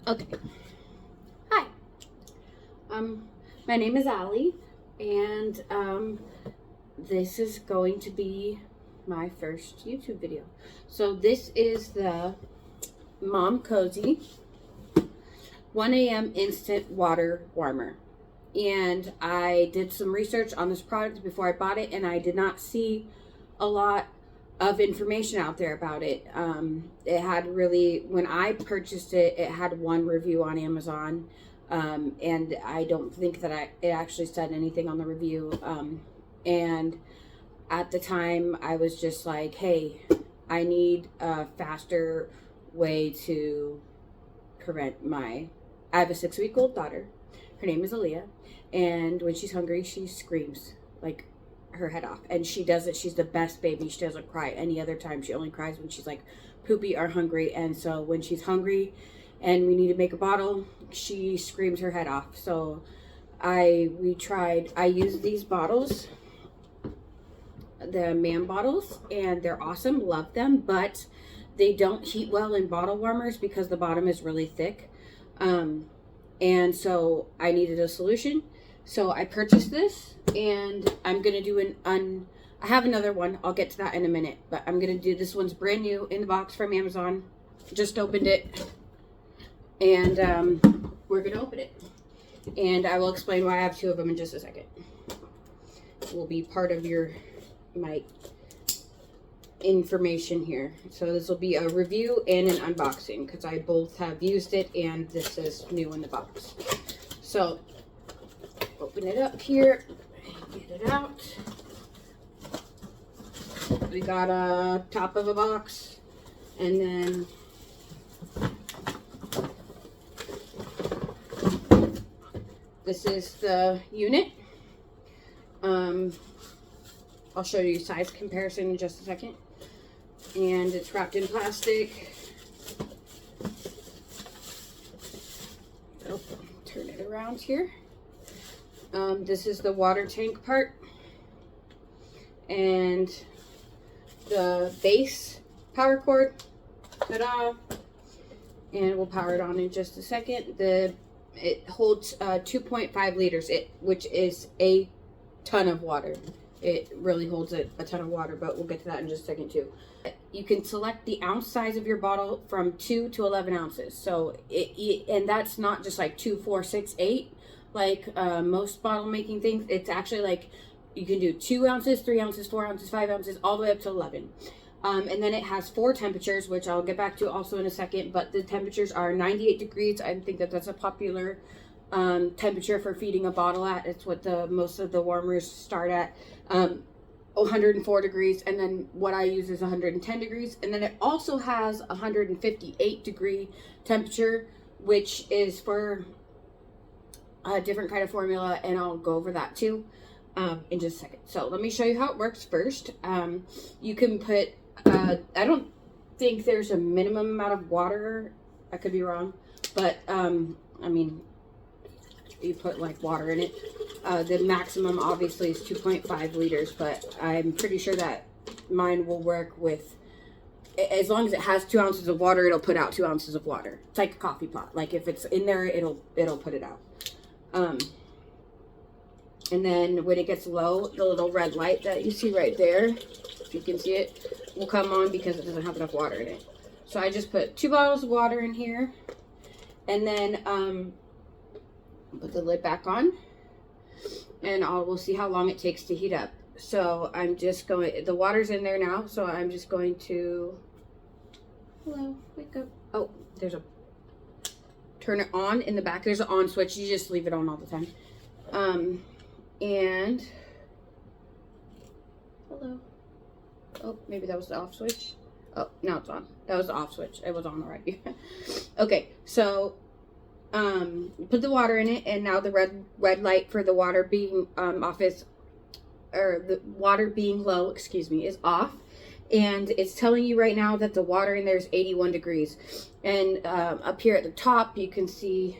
Okay. Hi. My name is Allie, and this is going to be my first YouTube video. So this is the Momcozy 1 a.m. instant water warmer. And I did some research on this product before I bought it, and I did not see a lot of information out there about it. It had really, when I purchased it, it had one review on Amazon, and I don't think that it actually said anything on the review. And at the time, I was just like, hey, I need a faster way to prevent I have a 6-week-old daughter. Her name is Aaliyah, and when she's hungry, she screams like her head off, and she does it. She's the best baby. She doesn't cry any other time. She only cries when she's like poopy or hungry. And so when she's hungry and we need to make a bottle, she screams her head off. So I use these bottles, the man bottles, and they're awesome. Love them, but they don't heat well in bottle warmers because the bottom is really thick. And so I needed a solution. So I purchased this, and I'm going to do I have another one. I'll get to that in a minute, but I'm going to do this one's brand new in the box from Amazon. Just opened it, and we're going to open it. And I will explain why I have two of them in just a second. It will be part of my information here. So this will be a review and an unboxing because I both have used it, and this is new in the box. So open it up here, get it out. We got a top of a box, and then this is the unit. I'll show you size comparison in just a second. And it's wrapped in plastic. Oh, turn it around here. This is the water tank part, and the base power cord. Ta-da! And we'll power it on in just a second. It holds 2.5 liters, which is a ton of water. It really holds a ton of water, but we'll get to that in just a second too. You can select the ounce size of your bottle from 2 to 11 ounces. So and that's not just like 2, 4, 6, 8 like most bottle making things. It's actually like you can do 2 ounces, 3 ounces, 4 ounces, 5 ounces, all the way up to 11. And then it has 4 temperatures, which I'll get back to also in a second. But the temperatures are 98 degrees. I think that's a popular temperature for feeding a bottle at. It's what most of the warmers start at. 104 degrees, and then what I use is 110 degrees. And then it also has 158 degree temperature, which is for a different kind of formula, and I'll go over that too in just a second. So let me show you how it works first. You can put I don't think there's a minimum amount of water. I could be wrong, but I mean, you put like water in it. The maximum obviously is 2.5 liters, but I'm pretty sure that mine will work with, as long as it has 2 ounces of water, it'll put out 2 ounces of water. It's like a coffee pot. Like if it's in there, it'll put it out. And then when it gets low, the little red light that you see right there, if you can see it, will come on because it doesn't have enough water in it. So I just put 2 bottles of water in here, and then put the lid back on, and we'll see how long it takes to heat up. So I'm just going, the water's in there now, so I'm just going to, hello, wake up. Oh, turn it on in the back. There's an on switch. You just leave it on all the time. And, hello. Oh, maybe that was the off switch. Oh, now it's on. That was the off switch. It was on already. Okay, so put the water in it, and now the red light for the water being the water being low, excuse me, is off, and it's telling you right now that the water in there is 81 degrees. And up here at the top, you can see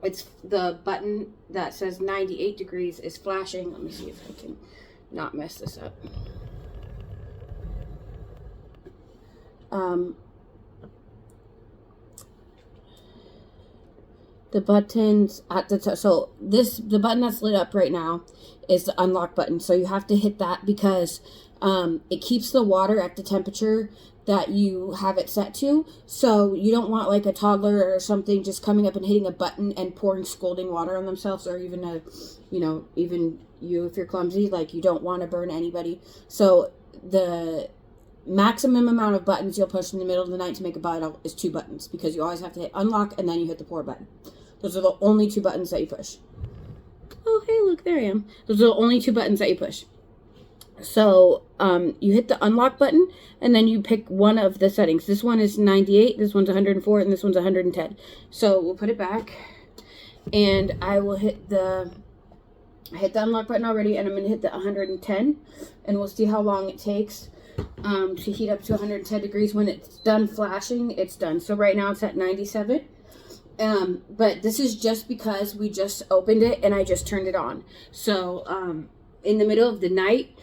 it's the button that says 98 degrees is flashing. Let me see if I can not mess this up. the buttons at the top. So the button that's lit up right now is the unlock button. So you have to hit that because it keeps the water at the temperature that you have it set to. So you don't want like a toddler or something just coming up and hitting a button and pouring scalding water on themselves, or even even you if you're clumsy, like you don't want to burn anybody. So the maximum amount of buttons you'll push in the middle of the night to make a bottle is 2 buttons, because you always have to hit unlock and then you hit the pour button. Those are the only 2 buttons that you push. Oh, hey, look, there I am. Those are the only 2 buttons that you push. So you hit the unlock button and then you pick one of the settings. This one is 98, this one's 104, and this one's 110. So we'll put it back, and I will hit the unlock button already, and I'm going to hit the 110, and we'll see how long it takes to heat up to 110 degrees. When it's done flashing, it's done. So right now it's at 97. But this is just because we just opened it and I just turned it on. So in the middle of the night,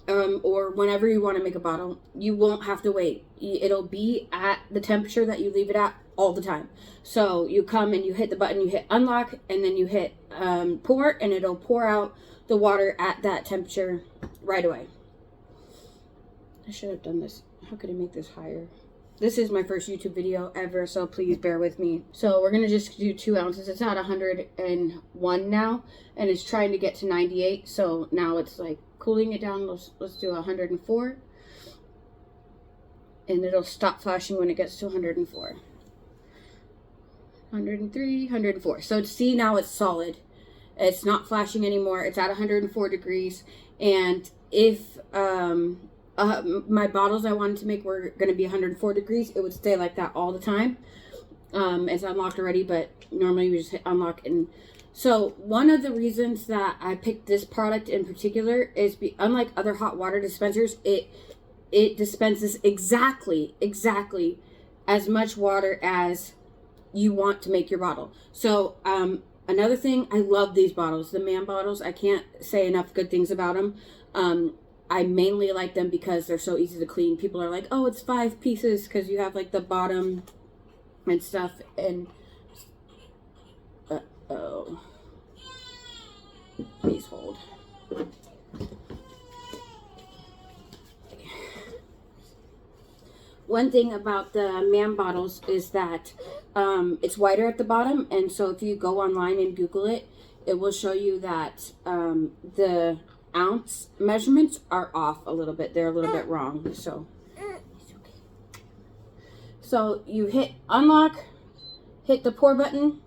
or whenever you want to make a bottle, you won't have to wait. It'll be at the temperature that you leave it at all the time. So you come and you hit the button, you hit unlock, and then you hit pour, and it'll pour out the water at that temperature right away. I should have done this. How could I make this higher? This is my first YouTube video ever, so please bear with me. So we're going to just do 2 ounces. It's at 101 now, and it's trying to get to 98. So now it's like cooling it down. Let's do 104. And it'll stop flashing when it gets to 104. 103, 104. So see, now it's solid. It's not flashing anymore. It's at 104 degrees. And if my bottles I wanted to make were going to be 104 degrees, it would stay like that all the time. It's unlocked already, but normally we just hit unlock. And so one of the reasons that I picked this product in particular is unlike other hot water dispensers, it dispenses exactly as much water as you want to make your bottle. So another thing, I love these bottles, the man bottles. I can't say enough good things about them. I mainly like them because they're so easy to clean. People are like, oh, it's 5 pieces because you have like the bottom and stuff. And uh-oh, please hold. One thing about the man bottles is that it's wider at the bottom, and so if you go online and Google it, it will show you that the ounce measurements are off a little bit. They're a little bit wrong. So you hit unlock, hit the pour button,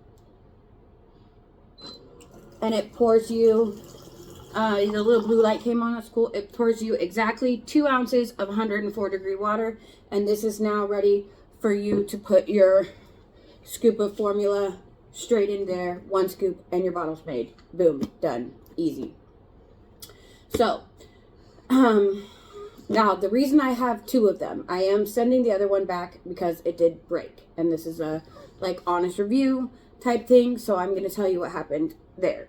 and it pours you, the little blue light came on, that's cool. It pours you exactly 2 ounces of 104 degree water, and this is now ready for you to put your scoop of formula straight in there. 1 scoop and your bottle's made. Boom, done, easy. So, now the reason I have 2 of them, I am sending the other one back because it did break. And this is a like honest review type thing. So I'm going to tell you what happened there.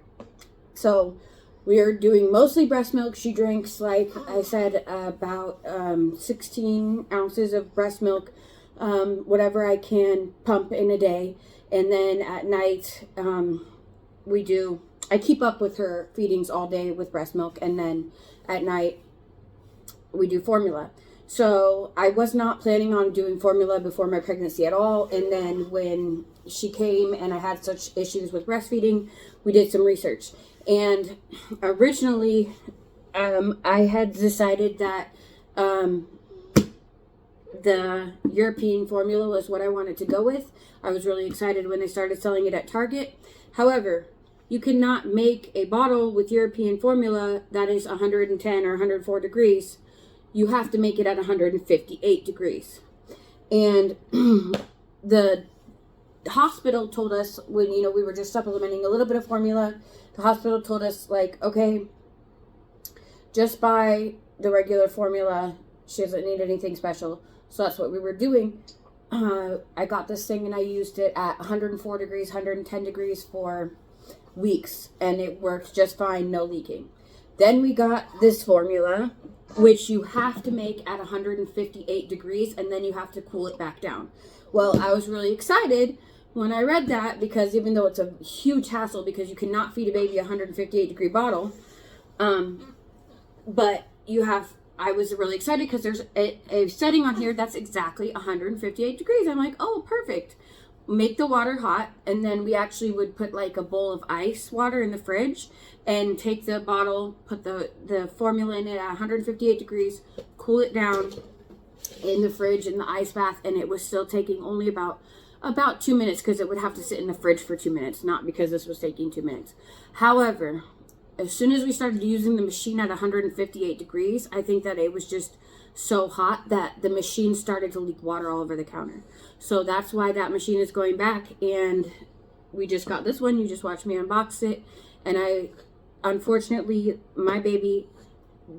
So we are doing mostly breast milk. She drinks, like I said, about 16 ounces of breast milk, whatever I can pump in a day. And then at night, I keep up with her feedings all day with breast milk, and then at night we do formula. So I was not planning on doing formula before my pregnancy at all, and then when she came and I had such issues with breastfeeding, we did some research. And originally I had decided that the European formula was what I wanted to go with. I was really excited when they started selling it at Target. However, you cannot make a bottle with European formula that is 110 or 104 degrees. You have to make it at 158 degrees. And the hospital told us when, we were just supplementing a little bit of formula, the hospital told us, like, okay, just buy the regular formula. She doesn't need anything special. So that's what we were doing. I got this thing and I used it at 104 degrees, 110 degrees for weeks, and it worked just fine, no leaking. Then we got this formula, which you have to make at 158 degrees, and then you have to cool it back down. Well, I was really excited when I read that, because even though it's a huge hassle because you cannot feed a baby a 158-degree bottle, but you have, I was really excited because there's a setting on here that's exactly 158 degrees. I'm like, oh, perfect. Make the water hot, and then we actually would put like a bowl of ice water in the fridge and take the bottle, put the formula in it at 158 degrees, cool it down in the fridge in the ice bath, and it was still taking only about 2 minutes because it would have to sit in the fridge for 2 minutes, not because this was taking 2 minutes. However, as soon as we started using the machine at 158 degrees, I think that it was just so hot that the machine started to leak water all over the counter. So that's why that machine is going back, and we just got this one. You just watched me unbox it, and unfortunately, my baby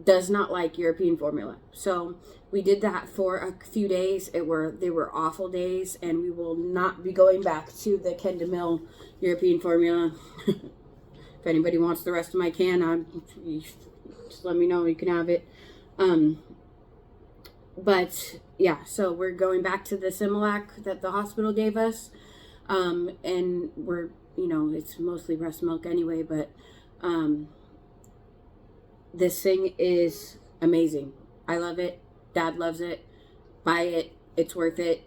does not like European formula. So we did that for a few days. They were awful days, and we will not be going back to the Kendall Mill European formula. If anybody wants the rest of my can, just let me know. You can have it. But yeah, so we're going back to the Similac that the hospital gave us. And we're, it's mostly breast milk anyway, but this thing is amazing. I love it. Dad loves it. Buy it. It's worth it.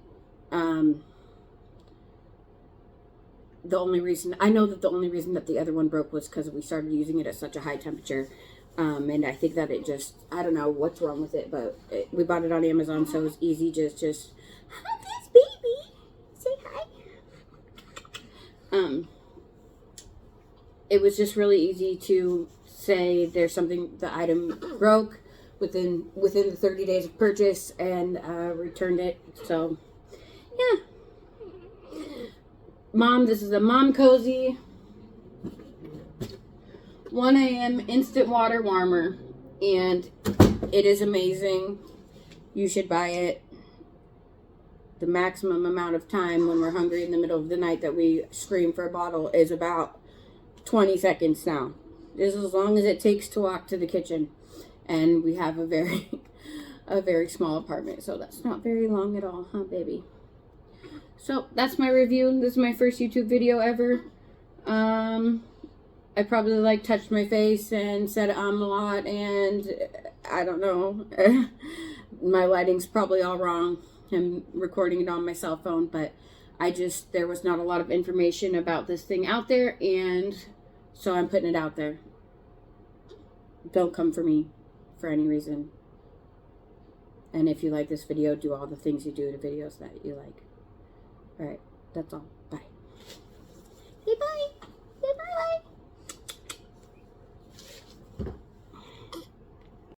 The only reason that the other one broke was because we started using it at such a high temperature. And I think that it just, I don't know what's wrong with it, but we bought it on Amazon, so it was easy. Just hi, this baby. Say hi. It was just really easy to say there's something, the item broke within the 30 days of purchase, and returned it. So yeah. Mom, this is a Momcozy 1 a.m. instant water warmer, and it is amazing. You should buy it. The maximum amount of time when we're hungry in the middle of the night that we scream for a bottle is about 20 seconds now. This is as long as it takes to walk to the kitchen, and we have a very small apartment, so that's not very long at all, huh, baby? So that's my review. This is my first YouTube video ever. I probably touched my face and said a lot, and I don't know. My lighting's probably all wrong. I'm recording it on my cell phone, but there was not a lot of information about this thing out there, and so I'm putting it out there. Don't come for me for any reason. And if you like this video, do all the things you do to videos that you like. Alright, that's all. Bye. Say bye.